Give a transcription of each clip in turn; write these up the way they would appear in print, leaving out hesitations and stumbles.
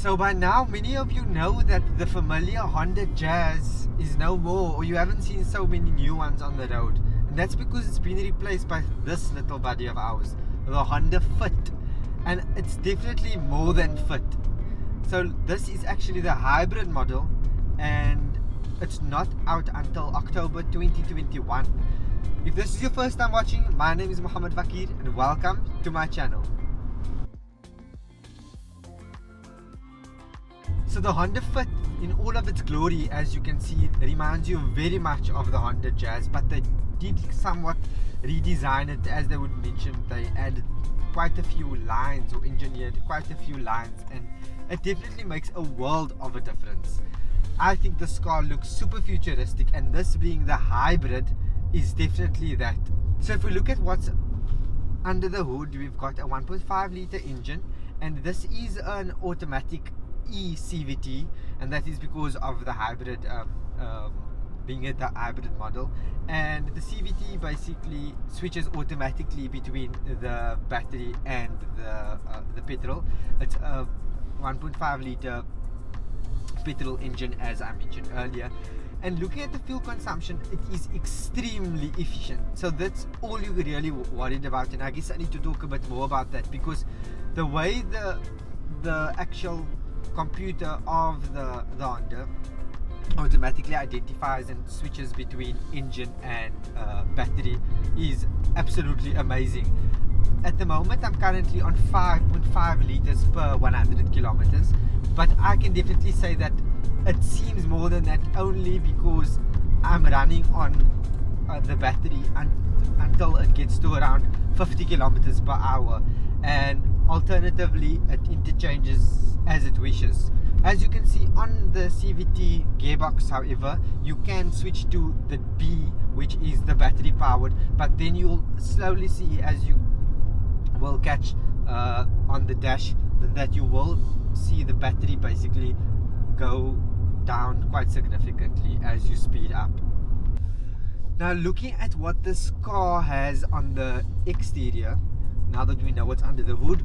So by now, many of you know that the familiar Honda Jazz is no more, or you haven't seen so many new ones on the road. And that's because it's been replaced by this little buddy of ours, the Honda Fit. And it's definitely more than fit. So this is actually the hybrid model, and it's not out until October 2021. If this is your first time watching, my name is Muhammad Fakier and welcome to my channel. So the Honda Fit in all of its glory, as you can see, reminds you very much of the Honda Jazz, but they did somewhat redesign it. As they would mention, they added quite a few lines, or engineered quite a few lines, and it definitely makes a world of a difference. I think this car looks super futuristic, and this being the hybrid is definitely that. So if we look at what's under the hood, we've got a 1.5 litre engine, and this is an automatic CVT, and that is because of the hybrid being a hybrid model. And the CVT basically switches automatically between the battery and the petrol. It's a 1.5 litre petrol engine, as I mentioned earlier. And looking at the fuel consumption, it is extremely efficient. So that's all you're really worried about. And I guess I need to talk a bit more about that, because the way the actual computer of the Honda automatically identifies and switches between engine and battery is absolutely amazing. At the moment, I'm currently on 5.5 liters per 100 kilometers, but I can definitely say that it seems more than that, only because I'm running on the battery until it gets to around 50 kilometers per hour, and alternatively it interchanges as it wishes. As you can see on the CVT gearbox, however, you can switch to the B, which is the battery powered, but then you'll slowly see, as you will catch on the dash, that you will see the battery basically go down quite significantly as you speed up. Now, looking at what this car has on the exterior, now that we know what's under the hood,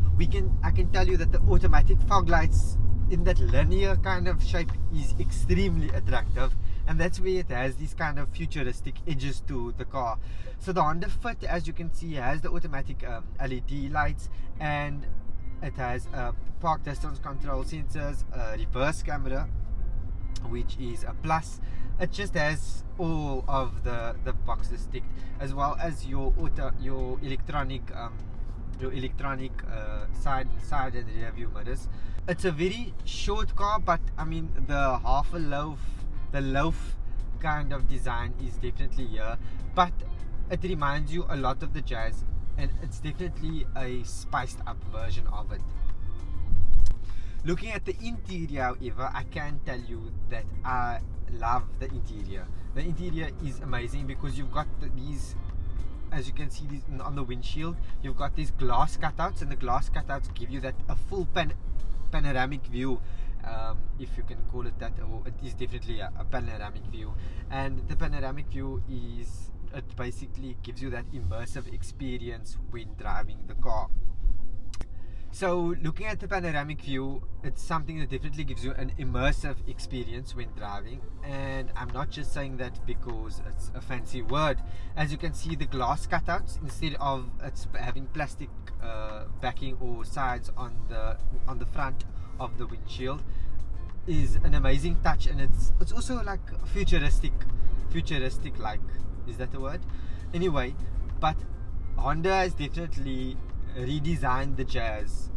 I can tell you that the automatic fog lights in that linear kind of shape is extremely attractive, and that's where it has these kind of futuristic edges to the car. So the Honda Fit, as you can see, has the automatic LED lights, and it has park distance control sensors, a reverse camera, which is a plus. It just has all of the boxes ticked, as well as your electronic side and rear view mirrors. It's a very short car, but I mean, the loaf kind of design is definitely here, but it reminds you a lot of the Jazz, and it's definitely a spiced up version of it. Looking at the interior, however, I can tell you that I love the interior. The interior is amazing, because you've got these, as you can see, these on the windshield, you've got these glass cutouts, and the glass cutouts give you a full panoramic view, if you can call it that, or it is definitely a panoramic view. And the panoramic view it basically gives you that immersive experience when driving the car. So looking at the panoramic view, it's something that definitely gives you an immersive experience when driving, and I'm not just saying that because it's a fancy word. As you can see, the glass cutouts, instead of it's having plastic backing or sides on the front of the windshield, is an amazing touch, and it's also like futuristic like, is that a word? Anyway, but Honda has definitely redesigned the Jazz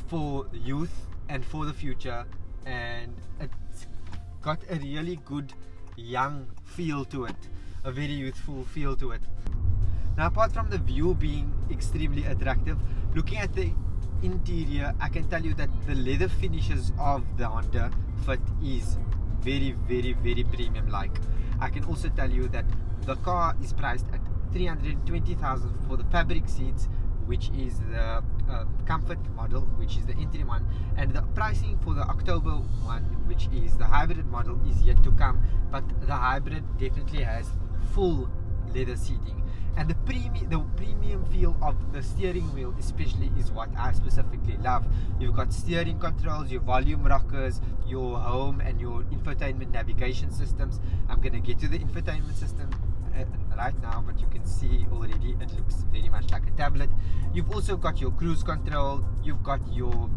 for youth and for the future, and it's got a really good young feel to it, a very youthful feel to it. Now, apart from the view being extremely attractive, looking at the interior, I can tell you that the leather finishes of the Honda Fit is very, very, very premium like. I can also tell you that the car is priced at 320,000 for the fabric seats, which is the comfort model, which is the entry one, and the pricing for the October one, which is the hybrid model, is yet to come. But the hybrid definitely has full leather seating. And the premium feel of the steering wheel especially is what I specifically love. You've got steering controls, your volume rockers, your home and your infotainment navigation systems. I'm going to get to the infotainment system right now, but you can see already it looks very much like a tablet. You've also got your cruise control, you've got your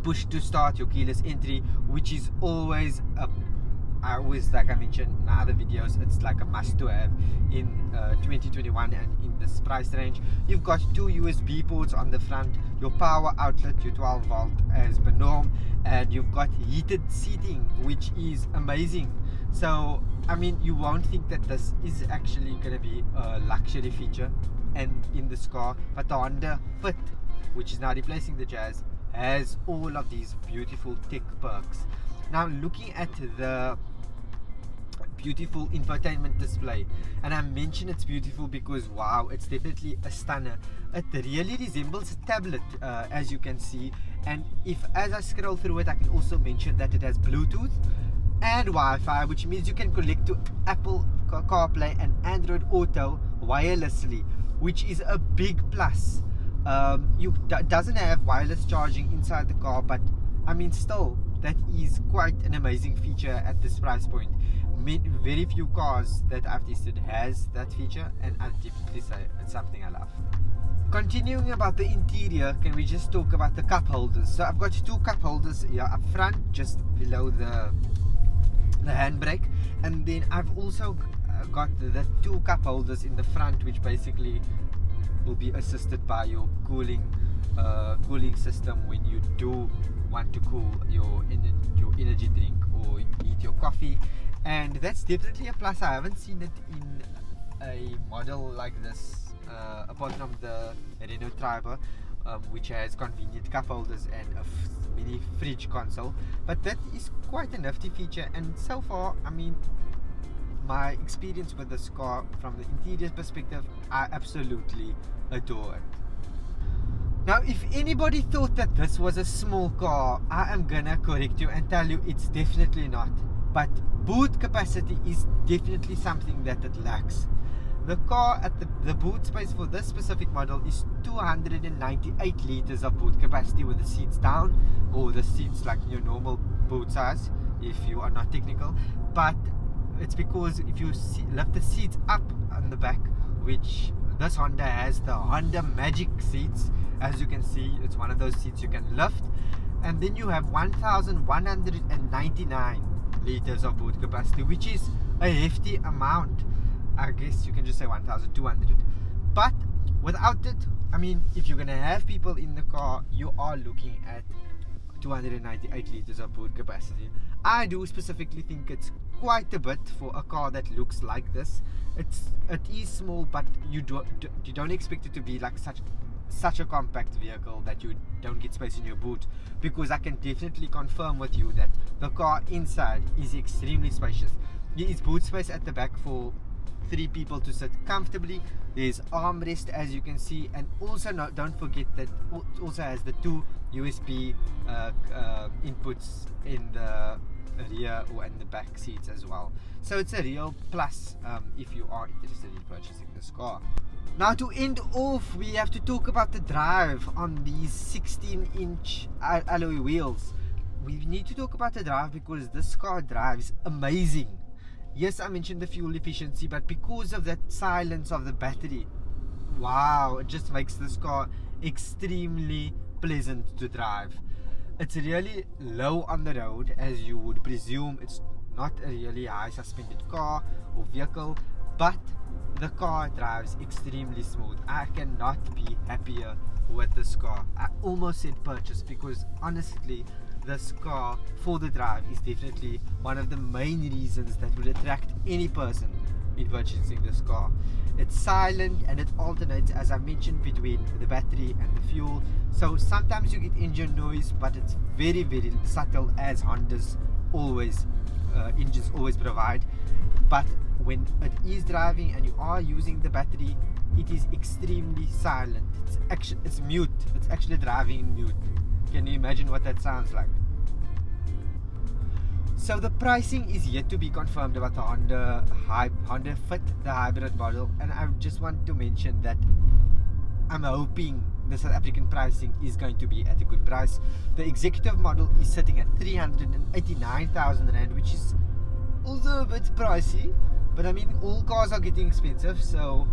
push to start, your keyless entry, which is always like I mentioned in other videos, it's like a must to have in 2021 and in this price range. You've got 2 USB ports on the front, your power outlet, your 12 volt as per norm, and you've got heated seating, which is amazing. So I mean, you won't think that this is actually going to be a luxury feature and in this car, but the Honda Fit, which is now replacing the Jazz, has all of these beautiful tech perks. Now looking at the beautiful infotainment display, and I mention it's beautiful because wow, it's definitely a stunner. It really resembles a tablet, as you can see, and as I scroll through it, I can also mention that it has Bluetooth and Wi-Fi, which means you can connect to Apple CarPlay and Android Auto wirelessly, which is a big plus. Doesn't have wireless charging inside the car, but I mean still, that is quite an amazing feature at this price point. Very few cars that I've tested has that feature, and I definitely say it's something I love. Continuing about the interior, can we just talk about the cup holders? So I've got 2 cup holders here up front, just below the handbrake, and then I've also got the 2 cup holders in the front, which basically will be assisted by your cooling system when you do want to cool your energy drink or eat your coffee. And that's definitely a plus. I haven't seen it in a model like this, apart from the Renault Triber, which has convenient cup holders and a mini fridge console. But that is quite a nifty feature, and so far, I mean, my experience with this car from the interior perspective, I absolutely adore it. Now, if anybody thought that this was a small car, I am gonna correct you and tell you it's definitely not. But boot capacity is definitely something that it lacks. The car at the boot space for this specific model is 298 liters of boot capacity with the seats down, or the seats like your normal boot size if you are not technical. But it's because if you lift the seats up on the back, which this Honda has the Honda Magic seats, as you can see, it's one of those seats you can lift, and then you have 1,199 liters of boot capacity, which is a hefty amount. I guess you can just say 1,200. But without it, I mean, if you're gonna have people in the car, you are looking at 298 liters of boot capacity. I do specifically think it's quite a bit for a car that looks like this. It is small, but you don't expect it to be like such a compact vehicle that you don't get space in your boot, because I can definitely confirm with you that the car inside is extremely spacious. There is boot space at the back for 3 people to sit comfortably. There's armrest, as you can see, and also don't forget that it also has the 2 USB inputs in the rear or in the back seats as well. So it's a real plus if you are interested in purchasing this car. Now, to end off, we have to talk about the drive on these 16-inch alloy wheels. We need to talk about the drive because this car drives amazing. Yes, I mentioned the fuel efficiency, but because of that silence of the battery, wow, it just makes this car extremely pleasant to drive. It's really low on the road, as you would presume. It's not a really high suspended car or vehicle, but the car drives extremely smooth. I cannot be happier with this car. I almost said purchase, because honestly, this car for the drive is definitely one of the main reasons that would attract any person in purchasing this car. It's silent and it alternates, as I mentioned, between the battery and the fuel. So sometimes you get engine noise, but it's very, very subtle, as Honda's engines always provide. But when it is driving and you are using the battery, it is extremely silent. It's mute. It's actually driving in mute. Can you imagine what that sounds like? So the pricing is yet to be confirmed about the Honda Fit, the hybrid model, and I just want to mention that I'm hoping the South African pricing is going to be at a good price. The executive model is sitting at 389,000 Rand, which is also a bit pricey, but I mean, all cars are getting expensive, so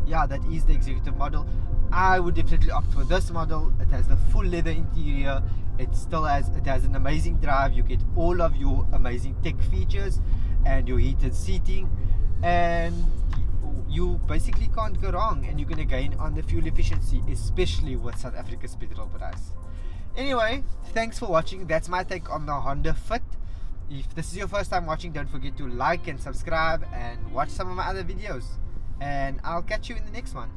yeah, that is the executive model. I would definitely opt for this model. It has the full leather interior. It has an amazing drive. You get all of your amazing tech features and your heated seating, and you basically can't go wrong, and you're going to gain on the fuel efficiency, especially with South Africa's petrol price. Anyway, thanks for watching. That's my take on the Honda Fit. If this is your first time watching, don't forget to like and subscribe and watch some of my other videos, and I'll catch you in the next one.